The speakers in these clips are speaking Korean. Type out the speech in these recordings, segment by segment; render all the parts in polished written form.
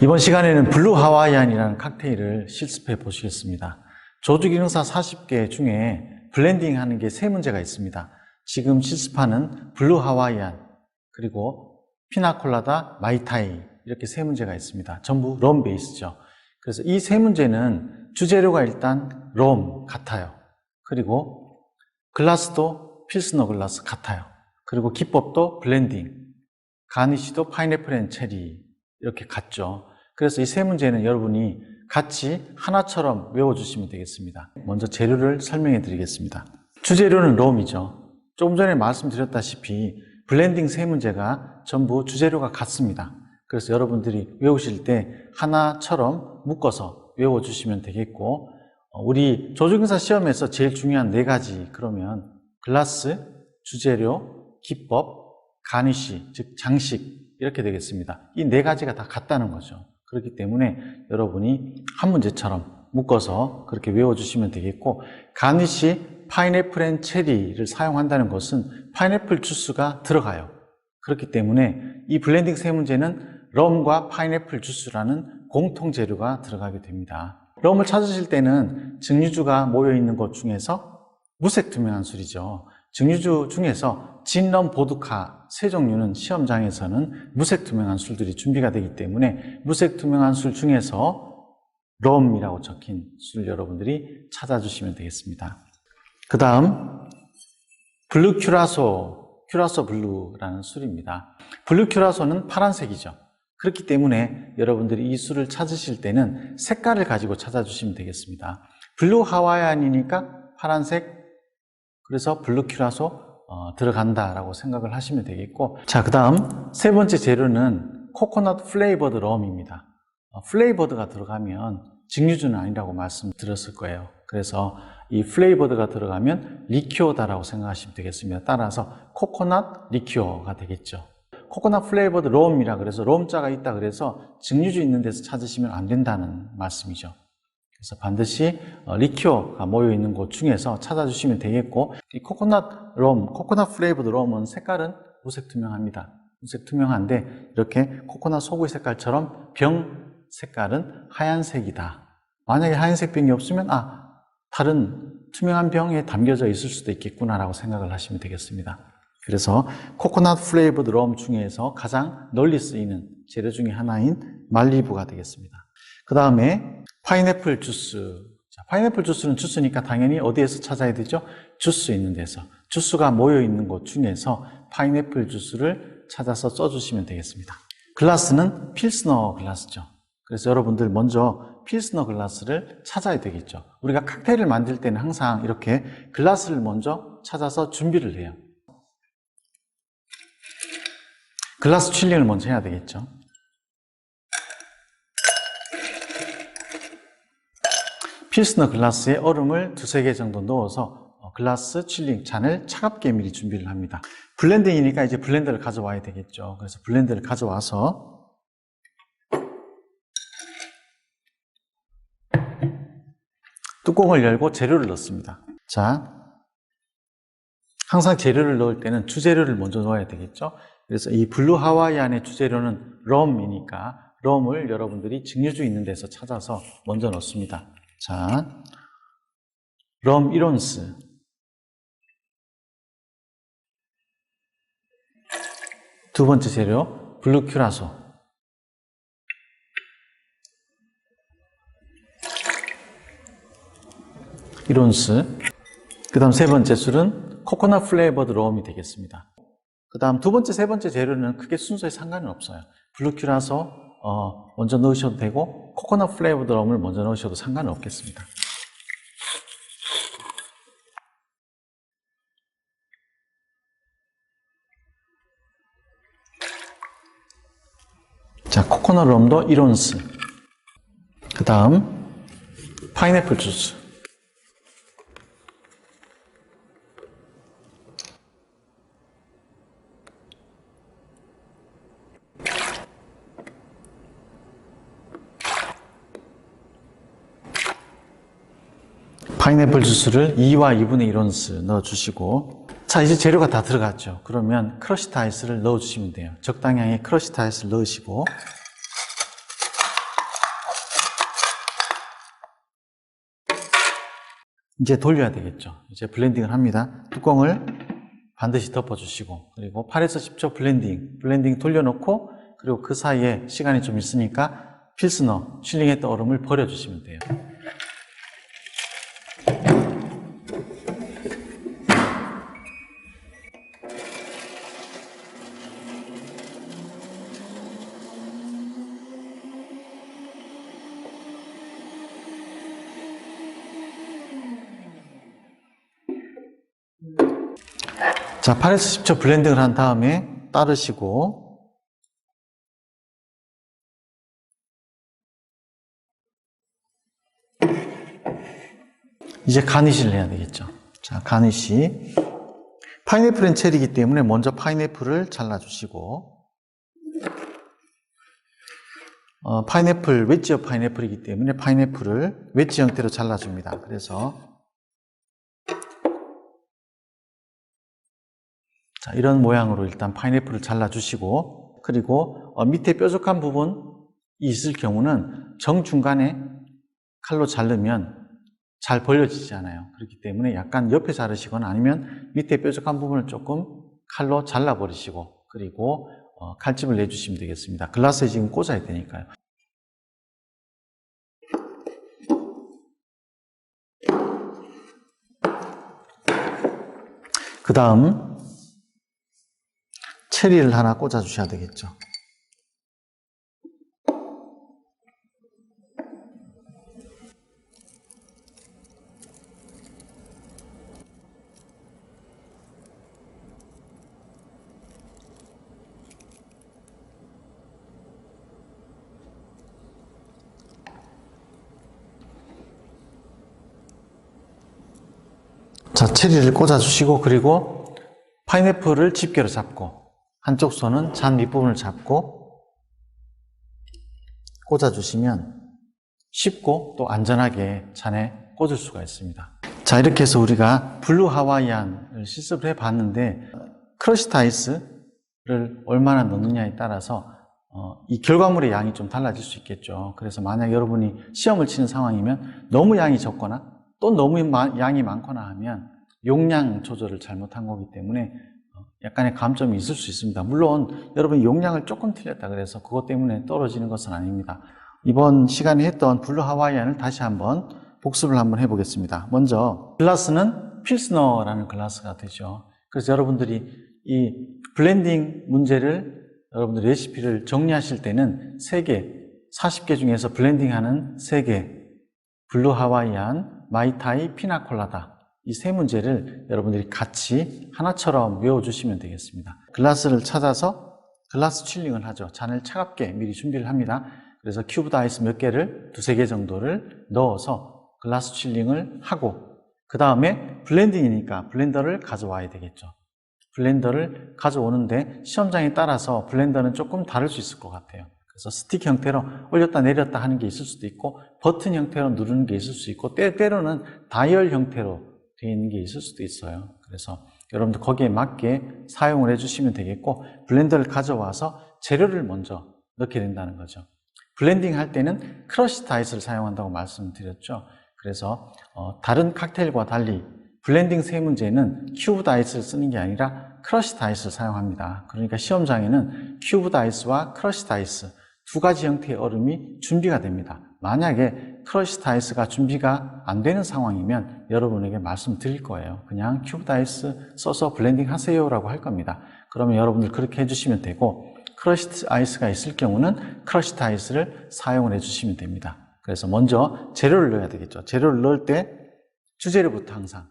이번 시간에는 블루 하와이안이라는 칵테일을 실습해 보시겠습니다. 조주기능사 40개 중에 블렌딩 하는 게 3문제가 있습니다. 지금 실습하는 블루 하와이안, 그리고 피나콜라다, 마이타이 이렇게 3문제가 있습니다. 전부 럼 베이스죠. 그래서 이 3문제는 주재료가 일단 럼 같아요. 그리고 글라스도 필스너 글라스 같아요. 그리고 기법도 블렌딩, 가니쉬도 파인애플 앤 체리 이렇게 같죠. 그래서 이 3문제는 여러분이 같이 하나처럼 외워주시면 되겠습니다. 먼저 재료를 설명해 드리겠습니다. 주재료는 럼이죠. 조금 전에 말씀드렸다시피 블렌딩 3문제가 전부 주재료가 같습니다. 그래서 여러분들이 외우실 때 하나처럼 묶어서 외워주시면 되겠고, 우리 조주기능사 시험에서 제일 중요한 4가지, 그러면 글라스, 주재료, 기법, 가니쉬, 즉 장식 이렇게 되겠습니다. 이 4가지가 다 같다는 거죠. 그렇기 때문에 여러분이 한 문제처럼 묶어서 그렇게 외워주시면 되겠고, 가니쉬, 파인애플 앤 체리를 사용한다는 것은 파인애플 주스가 들어가요. 그렇기 때문에 이 블렌딩 3문제는 럼과 파인애플 주스라는 공통 재료가 들어가게 됩니다. 럼을 찾으실 때는 증류주가 모여있는 것 중에서 무색 투명한 술이죠. 증류주 중에서 진, 럼, 보드카 3종류는 시험장에서는 무색 투명한 술들이 준비가 되기 때문에 무색 투명한 술 중에서 럼이라고 적힌 술 여러분들이 찾아주시면 되겠습니다. 그 다음 블루 큐라소, 큐라소 블루라는 술입니다. 블루 큐라소는 파란색이죠. 그렇기 때문에 여러분들이 이 술을 찾으실 때는 색깔을 가지고 찾아주시면 되겠습니다. 블루 하와이안이니까 파란색, 그래서 블루 큐라소 들어간다라고 생각을 하시면 되겠고, 자, 그 다음 3번째 재료는 코코넛 플레이버드 럼입니다. 플레이버드가 들어가면 증류주는 아니라고 말씀드렸을 거예요. 그래서 이 플레이버드가 들어가면 리큐어다라고 생각하시면 되겠습니다. 따라서 코코넛 리큐어가 되겠죠. 코코넛 플레이버드 럼이라 그래서 럼자가 있다 그래서 증류주 있는 데서 찾으시면 안 된다는 말씀이죠. 그래서 반드시 리큐어가 모여있는 곳 중에서 찾아주시면 되겠고, 이 코코넛 럼, 코코넛 플레이버드 럼은 색깔은 무색 투명합니다. 무색 투명한데 이렇게 코코넛 소고기 색깔처럼 병 색깔은 하얀색이다. 만약에 하얀색 병이 없으면 다른 투명한 병에 담겨져 있을 수도 있겠구나라고 생각을 하시면 되겠습니다. 그래서 코코넛 플레이버드 럼 중에서 가장 널리 쓰이는 재료 중에 하나인 말리부가 되겠습니다. 그 다음에 파인애플 주스. 자, 파인애플 주스는 주스니까 당연히 어디에서 찾아야 되죠? 주스 있는 데서. 주스가 모여있는 곳 중에서 파인애플 주스를 찾아서 써주시면 되겠습니다. 글라스는 필스너 글라스죠. 그래서 여러분들 먼저 필스너 글라스를 찾아야 되겠죠. 우리가 칵테일을 만들 때는 항상 이렇게 글라스를 먼저 찾아서 준비를 해요. 글라스 칠링을 먼저 해야 되겠죠. 필스너 글라스에 얼음을 2-3개 정도 넣어서 글라스 칠링 잔을 차갑게 미리 준비를 합니다. 블렌딩이니까 이제 블렌더를 가져와야 되겠죠. 그래서 블렌더를 가져와서 뚜껑을 열고 재료를 넣습니다. 자, 항상 재료를 넣을 때는 주재료를 먼저 넣어야 되겠죠. 그래서 이 블루 하와이안의 주재료는 럼이니까 럼을 여러분들이 증류주 있는 데서 찾아서 먼저 넣습니다. 자, 럼 1온스, 두 번째 재료 블루 큐라소, (1온스). 그 다음 3번째 술은 코코넛 플레이버드 럼이 되겠습니다. 그 다음 2번째, 3번째 재료는 크게 순서에 상관은 없어요. 블루 큐라소 먼저 넣으셔도 되고 코코넛 플레이버드 럼을 먼저 넣으셔도 상관은 없겠습니다. 자, 코코넛 럼도 1온스. 그 다음 파인애플 주스, 파인애플 주스를 2와 2분의 1온스 넣어주시고, 자, 이제 재료가 다 들어갔죠. 그러면 크러쉬드 아이스를 넣어주시면 돼요. 적당량의 크러쉬드 아이스를 넣으시고, 이제 돌려야 되겠죠. 이제 블렌딩을 합니다. 뚜껑을 반드시 덮어주시고, 그리고 8에서 10초 블렌딩 돌려놓고, 그리고 그 사이에 시간이 좀 있으니까 필스너, 칠링했던 얼음을 버려주시면 돼요. 자, 8에서 10초 블렌딩을 한 다음에 따르시고, 이제 가니쉬를 해야 되겠죠. 자, 가니쉬. 파인애플은 체리이기 때문에 먼저 파인애플을 잘라주시고, 파인애플, 웨지어 파인애플이기 때문에 파인애플을 웨지 형태로 잘라줍니다. 그래서 자, 이런 모양으로 일단 파인애플을 잘라주시고, 그리고 밑에 뾰족한 부분이 있을 경우는 정중간에 칼로 자르면 잘 벌려지지 않아요. 그렇기 때문에 약간 옆에 자르시거나 아니면 밑에 뾰족한 부분을 조금 칼로 잘라버리시고, 그리고 칼집을 내주시면 되겠습니다. 글라스에 지금 꽂아야 되니까요. 그 다음 체리를 하나 꽂아 주셔야 되겠죠. 자, 체리를 꽂아 주시고, 그리고 파인애플을 집게로 잡고, 한쪽 손은 잔 밑부분을 잡고 꽂아주시면 쉽고 또 안전하게 잔에 꽂을 수가 있습니다. 자, 이렇게 해서 우리가 블루 하와이안을 실습을 해봤는데, 크러쉬드 아이스를 얼마나 넣느냐에 따라서 이 결과물의 양이 좀 달라질 수 있겠죠. 그래서 만약 여러분이 시험을 치는 상황이면 너무 양이 적거나 또 너무 양이 많거나 하면 용량 조절을 잘못한 거기 때문에 약간의 감점이 있을 수 있습니다. 물론 여러분 용량을 조금 틀렸다 그래서 그것 때문에 떨어지는 것은 아닙니다. 이번 시간에 했던 블루 하와이안을 다시 한번 복습을 한번 해보겠습니다. 먼저 글라스는 필스너라는 글라스가 되죠. 그래서 여러분들이 이 블렌딩 문제를 여러분들 레시피를 정리하실 때는 3개, 40개 중에서 블렌딩하는 3개, 블루 하와이안, 마이타이, 피나콜라다, 이 3문제를 여러분들이 같이 하나처럼 외워주시면 되겠습니다. 글라스를 찾아서 글라스 칠링을 하죠. 잔을 차갑게 미리 준비를 합니다. 그래서 큐브드 아이스 몇 개를 2-3개 정도를 넣어서 글라스 칠링을 하고, 그 다음에 블렌딩이니까 블렌더를 가져와야 되겠죠. 블렌더를 가져오는데 시험장에 따라서 블렌더는 조금 다를 수 있을 것 같아요. 그래서 스틱 형태로 올렸다 내렸다 하는 게 있을 수도 있고, 버튼 형태로 누르는 게 있을 수 있고, 때로는 다이얼 형태로 되어 있는 게 있을 수도 있어요. 그래서 여러분들 거기에 맞게 사용을 해주시면 되겠고, 블렌더를 가져와서 재료를 먼저 넣게 된다는 거죠. 블렌딩 할 때는 크러쉬드 아이스를 사용한다고 말씀드렸죠. 그래서 다른 칵테일과 달리 블렌딩 3문제는 큐브드 아이스를 쓰는 게 아니라 크러쉬드 아이스를 사용합니다. 그러니까 시험장에는 큐브드 아이스와 크러쉬드 아이스 2가지 형태의 얼음이 준비가 됩니다. 만약에 크러쉬드 아이스가 준비가 안 되는 상황이면 여러분에게 말씀드릴 거예요. 그냥 큐브드 아이스 써서 블렌딩 하세요 라고 할 겁니다. 그러면 여러분들 그렇게 해주시면 되고, 크러쉬드 아이스가 있을 경우는 크러쉬드 아이스를 사용을 해주시면 됩니다. 그래서 먼저 재료를 넣어야 되겠죠. 재료를 넣을 때 주재료부터 항상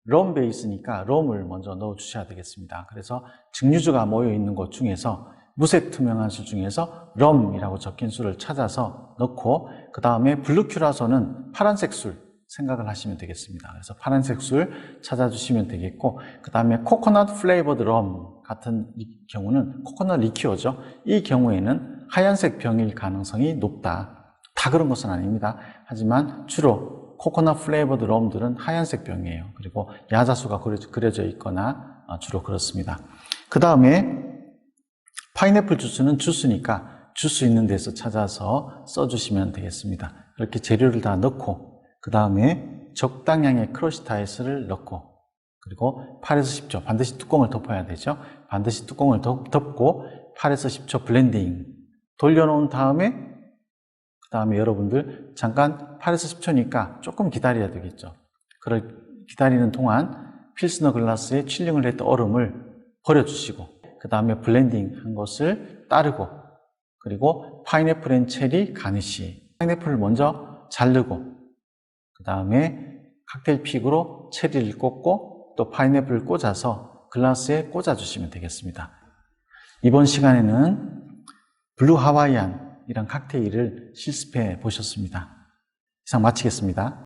럼 베이스니까 럼을 먼저 넣어 주셔야 되겠습니다. 그래서 증류주가 모여 있는 곳 중에서 무색 투명한 술 중에서 럼이라고 적힌 술을 찾아서 넣고, 그 다음에 블루 큐라소는 파란색 술 생각을 하시면 되겠습니다. 그래서 파란색 술 찾아주시면 되겠고, 그 다음에 코코넛 플레이버드 럼 같은 경우는 코코넛 리큐어죠. 이 경우에는 하얀색 병일 가능성이 높다. 다 그런 것은 아닙니다. 하지만 주로 코코넛 플레이버드 럼들은 하얀색 병이에요. 그리고 야자수가 그려져 있거나 주로 그렇습니다. 그 다음에 파인애플 주스는 주스니까 주스 있는 데서 찾아서 써주시면 되겠습니다. 이렇게 재료를 다 넣고, 그 다음에 적당량의 크러쉬드 아이스를 넣고, 그리고 8에서 10초, 반드시 뚜껑을 덮어야 되죠. 반드시 뚜껑을 덮고 8에서 10초 블렌딩 돌려놓은 다음에, 그 다음에 여러분들 잠깐 8에서 10초니까 조금 기다려야 되겠죠. 기다리는 동안 필스너 글라스에 칠링을 했던 얼음을 버려주시고, 그 다음에 블렌딩 한 것을 따르고, 그리고 파인애플 앤 체리 가니쉬, 파인애플을 먼저 자르고, 그 다음에 칵테일 픽으로 체리를 꽂고 또 파인애플을 꽂아서 글라스에 꽂아주시면 되겠습니다. 이번 시간에는 블루 하와이안이란 칵테일을 실습해 보셨습니다. 이상 마치겠습니다.